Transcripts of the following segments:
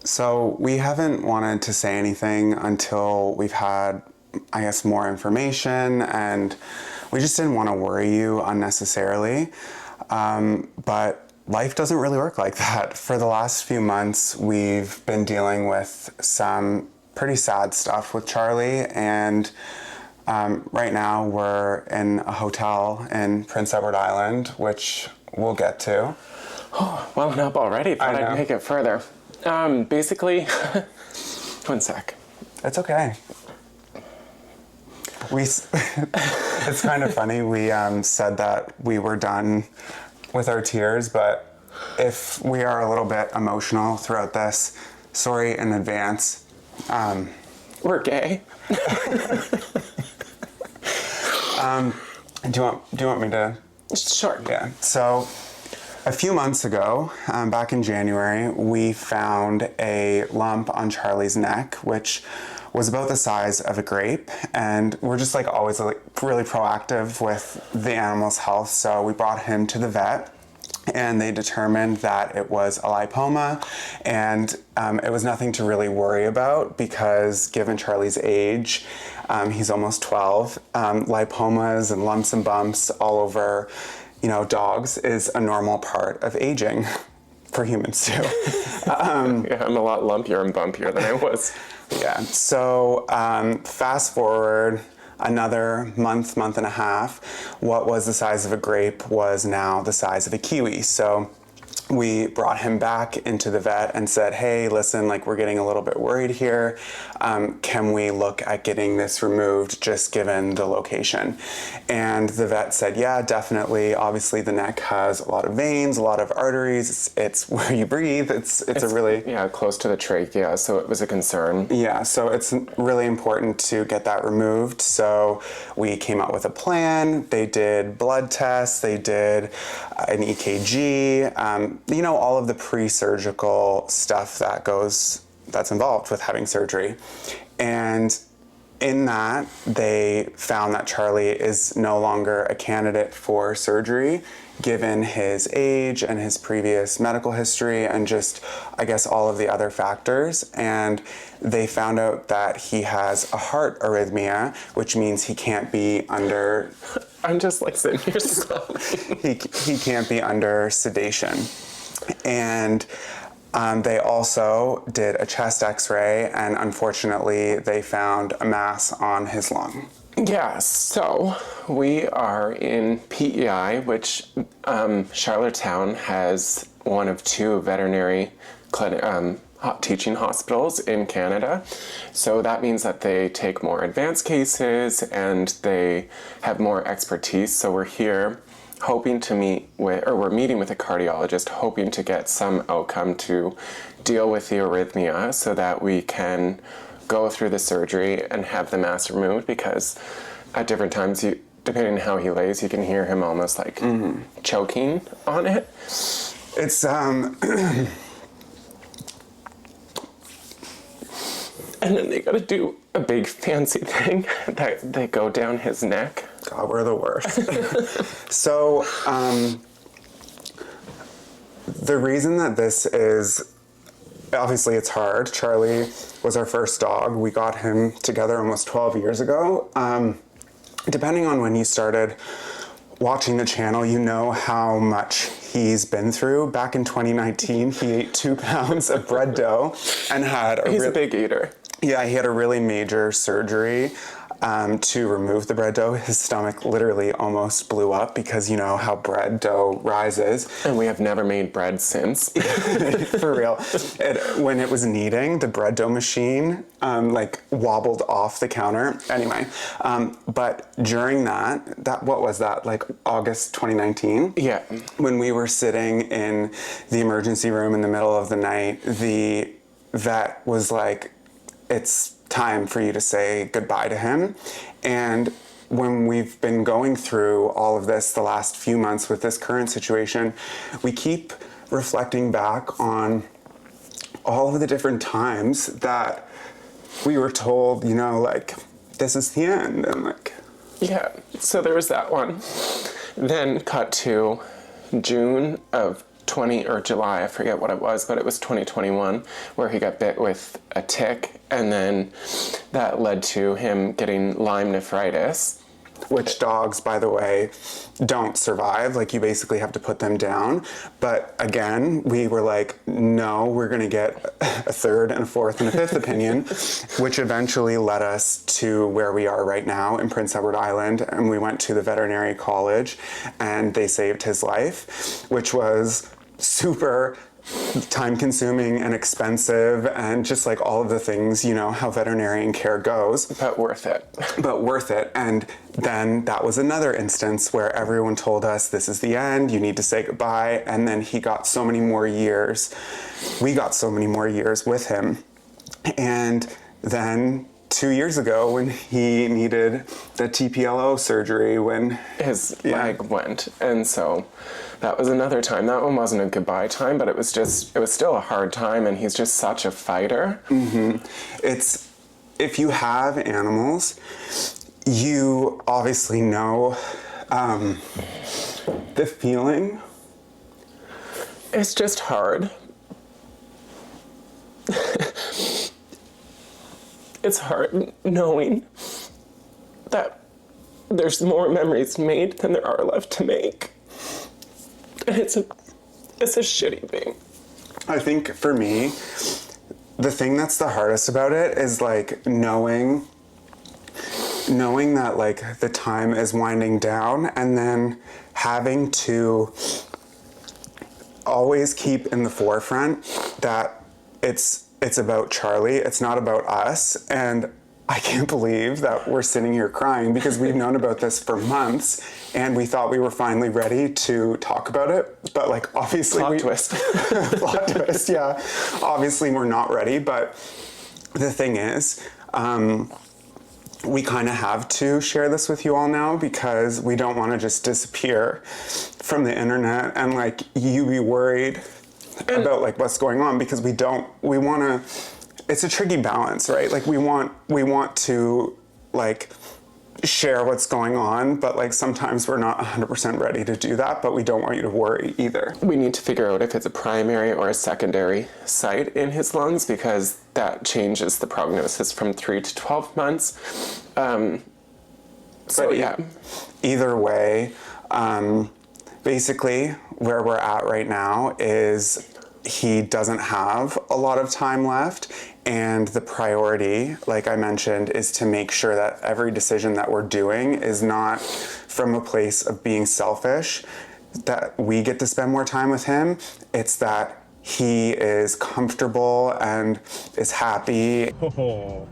So we haven't wanted to say anything until we've had, I guess, more information, and we just didn't want to worry you unnecessarily. But life doesn't really work like that. For the last few months, we've been dealing with some pretty sad stuff with Charlie, and right now we're in a hotel in Prince Edward Island, which we'll get to. Oh, well, up already. Thought I'd make it further. Basically, one sec. It's okay. It's kind of funny. We said that we were done with our tears, but if we are a little bit emotional throughout this, sorry in advance. We're gay. Do you want me to? Sure. Yeah. So, a few months ago, back in January, we found a lump on Charlie's neck, which was about the size of a grape, and we're just like always really proactive with the animal's health. So we brought him to the vet, and they determined that it was a lipoma, and it was nothing to really worry about because given Charlie's age, he's almost 12, lipomas and lumps and bumps all over, dogs is a normal part of aging for humans too. Yeah, I'm a lot lumpier and bumpier than I was. Yeah, so fast forward another month and a half, what was the size of a grape was now the size of a kiwi. So we brought him back into the vet and said, hey, listen, we're getting a little bit worried here. Can we look at getting this removed just given the location? And the vet said, yeah, definitely. Obviously the neck has a lot of veins, a lot of arteries. It's where you breathe. It's a really... Yeah, close to the trachea, so it was a concern. Yeah, so it's really important to get that removed. So we came up with a plan. They did blood tests. They did an EKG. All of the pre-surgical stuff that's involved with having surgery. And in that, they found that Charlie is no longer a candidate for surgery, given his age and his previous medical history and just, I guess, all of the other factors. And they found out that he has a heart arrhythmia, which means he can't be under... I'm just sitting here sobbing. He can't be under sedation. And they also did a chest x-ray, and unfortunately they found a mass on his lung. Yeah, so we are in PEI, which Charlottetown has one of two veterinary teaching hospitals in Canada. So that means that they take more advanced cases and they have more expertise. So we're here hoping to we're meeting with a cardiologist, hoping to get some outcome to deal with the arrhythmia so that we can go through the surgery and have the mass removed, because at different times, depending on how he lays, you can hear him almost choking on it. It's, And then they gotta do a big fancy thing that they go down his neck. God, we're the worst. So, the reason that this is, obviously it's hard. Charlie was our first dog. We got him together almost 12 years ago. Depending on when you started watching the channel, you know how much he's been through. Back in 2019, he ate 2 pounds of bread dough and had He's a big eater. Yeah, he had a really major surgery to remove the bread dough. His stomach literally almost blew up because you know how bread dough rises. And we have never made bread since. For real. When it was kneading, the bread dough machine wobbled off the counter. Anyway, but during that what was that, August 2019? Yeah. When we were sitting in the emergency room in the middle of the night, the vet was like, it's time for you to say goodbye to him. And when we've been going through all of this the last few months with this current situation, we keep reflecting back on all of the different times that we were told, this is the end. And Yeah, so there was that one. Then cut to June of July, I forget what it was, but it was 2021, where he got bit with a tick, and then that led to him getting Lyme nephritis. Which dogs, by the way, don't survive. Like, you basically have to put them down. But again, we were like, no, we're going to get a third and a fourth and a fifth opinion, which eventually led us to where we are right now in Prince Edward Island. And we went to the veterinary college and they saved his life, which was super time consuming and expensive and just like all of the things, you know, how veterinarian care goes. But worth it. But worth it. And then that was another instance where everyone told us, this is the end, you need to say goodbye. And then he got so many more years. We got so many more years with him. And then 2 years ago, when he needed the TPLO surgery, when his leg went. And so that was another time. That one wasn't a goodbye time, but it was still a hard time, and he's just such a fighter. It's, if you have animals, you obviously know the feeling. It's just hard. It's hard knowing that there's more memories made than there are left to make. And it's a shitty thing. I think for me, the thing that's the hardest about it is like knowing that like the time is winding down, and then having to always keep in the forefront that it's about Charlie, it's not about us. And I can't believe that we're sitting here crying because we've known about this for months and we thought we were finally ready to talk about it. But like, obviously Plot twist. Plot twist, yeah. Obviously we're not ready, but the thing is, we kind of have to share this with you all now because we don't want to just disappear from the internet and like you be worried about like what's going on, because we want to, it's a tricky balance, right? Like we want to like share what's going on, but like sometimes we're not 100% ready to do that, but we don't want you to worry either. We need to figure out if it's a primary or a secondary site in his lungs, because that changes the prognosis from 3 to 12 months. Yeah. Either way, basically where we're at right now is he doesn't have a lot of time left, and the priority, like I mentioned, is to make sure that every decision that we're doing is not from a place of being selfish, that we get to spend more time with him. It's that he is comfortable and is happy. Oh,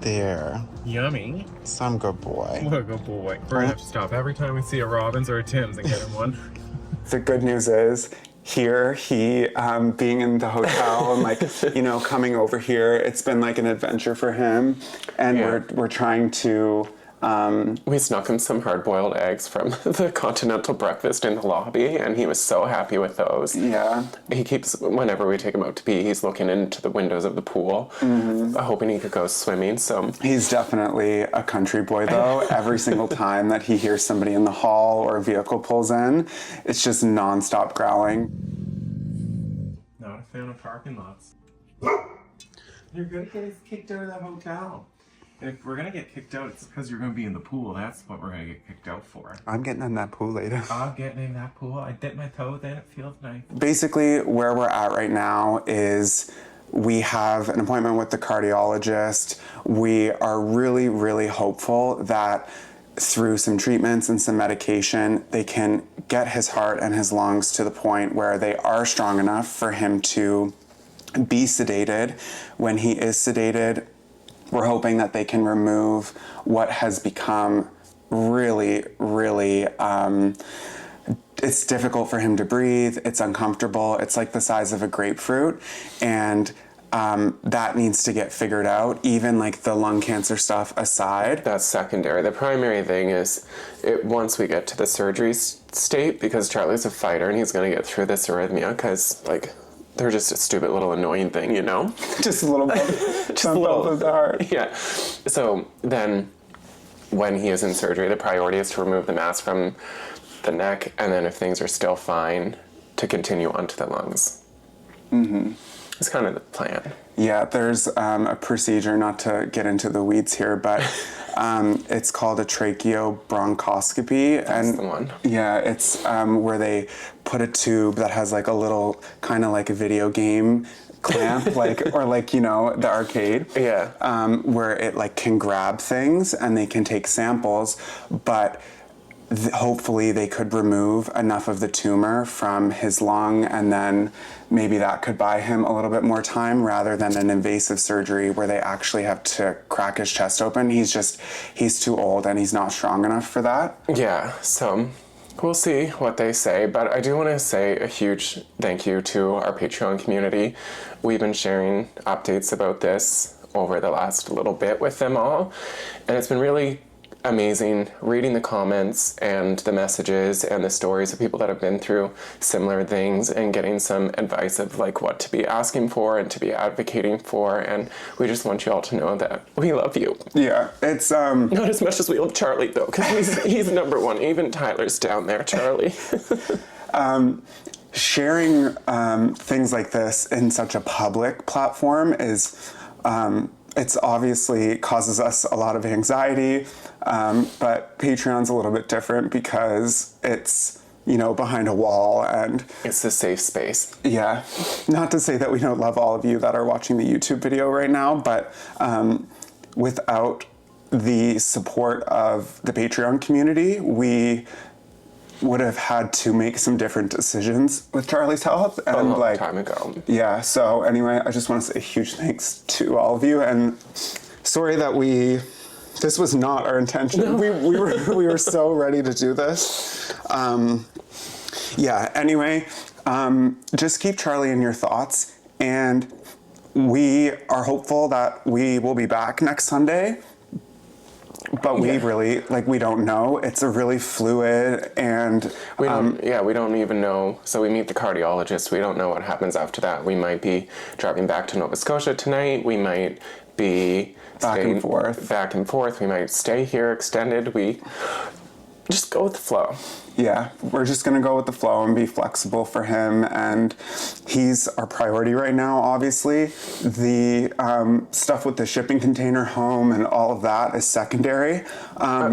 There. yummy. Some good boy. What a good boy. We're gonna have to stop every time we see a Robbins or a Tim's and get him one. The good news is, here, he being in the hotel and like, you know, coming over here, it's been like an adventure for him. And we're trying to... We snuck him some hard-boiled eggs from the continental breakfast in the lobby, and he was so happy with those. Yeah. He keeps, whenever we take him out to pee, he's looking into the windows of the pool, hoping he could go swimming. So He's definitely a country boy, though. Every single time that he hears somebody in the hall or a vehicle pulls in, it's just nonstop growling. Not a fan of parking lots. You're gonna get us kicked out of that hotel. And if we're gonna get kicked out, it's because you're gonna be in the pool. That's what we're gonna get kicked out for. I'm getting in that pool later. I'm getting in that pool. I dip my toe in. It feels nice. Basically, where we're at right now is we have an appointment with the cardiologist. We are really, really hopeful that through some treatments and some medication, they can get his heart and his lungs to the point where they are strong enough for him to be sedated. When he is sedated, we're hoping that they can remove what has become really, really, it's difficult for him to breathe. It's uncomfortable. It's like the size of a grapefruit. And that needs to get figured out, even like the lung cancer stuff aside. that's secondary. The primary thing is, once we get to the surgery state, because Charlie's a fighter and he's going to get through this arrhythmia, because like, they're just a stupid little annoying thing, you know? Just a little bit. Just a little of the heart. Yeah. So then when he is in surgery, the priority is to remove the mass from the neck, and then if things are still fine, to continue onto the lungs. It's kind of the plan. Yeah, there's a procedure, not to get into the weeds here, but it's called a tracheobronchoscopy. That's the one. Yeah, it's where they put a tube that has like a little, kind of like a video game clamp, like, or like, you know, the arcade. Yeah. Where it like can grab things and they can take samples, but hopefully they could remove enough of the tumor from his lung, and then maybe that could buy him a little bit more time rather than an invasive surgery where they actually have to crack his chest open. He's too old and he's not strong enough for that. Yeah, so we'll see what they say, but I do want to say a huge thank you to our Patreon community. We've been sharing updates about this over the last little bit with them all, and it's been really amazing reading the comments and the messages and the stories of people that have been through similar things and getting some advice of like what to be asking for and to be advocating for. And we just want you all to know that we love you. Yeah, it's Not as much as we love Charlie though, because he's number one. Even Tyler's down there, Charlie. sharing things like this in such a public platform is it's obviously causes us a lot of anxiety, but Patreon's a little bit different because it's, you know, behind a wall, and It's a safe space. yeah, not to say that we don't love all of you that are watching the YouTube video right now, but without the support of the Patreon community, we would have had to make some different decisions with Charlie's health, and A long like time ago. yeah. So anyway, I just want to say a huge thanks to all of you, and sorry that this was not our intention. No. We were so ready to do this. Yeah. Anyway, just keep Charlie in your thoughts, and we are hopeful that we will be back next Sunday. But we really, like, we don't know. It's a really fluid and... We don't even know. So we meet the cardiologist. We don't know what happens after that. We might be driving back to Nova Scotia tonight. We might be... Back and forth. We might stay here extended. We just go with the flow. Yeah, we're just going to go with the flow and be flexible for him. And he's our priority right now, obviously. The stuff with the shipping container home and all of that is secondary.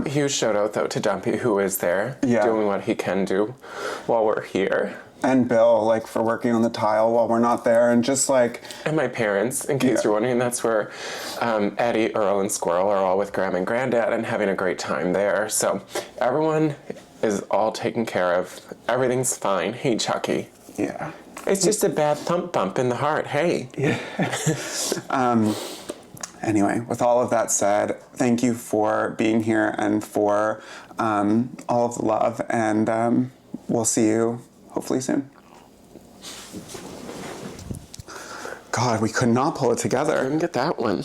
Huge shout out, though, to Dumpy, who is there doing what he can do while we're here. And Bill, like, for working on the tile while we're not there. And just, like... And my parents, in case you're wondering, that's where Eddie, Earl, and Squirrel are all with Graham and Granddad and having a great time there. So everyone is all taken care of. Everything's fine. Hey, Chucky. Yeah. It's just a bad thump in the heart. Hey. Yeah. Anyway, with all of that said, thank you for being here and for all of the love. And we'll see you hopefully soon. God, we could not pull it together. I didn't get that one.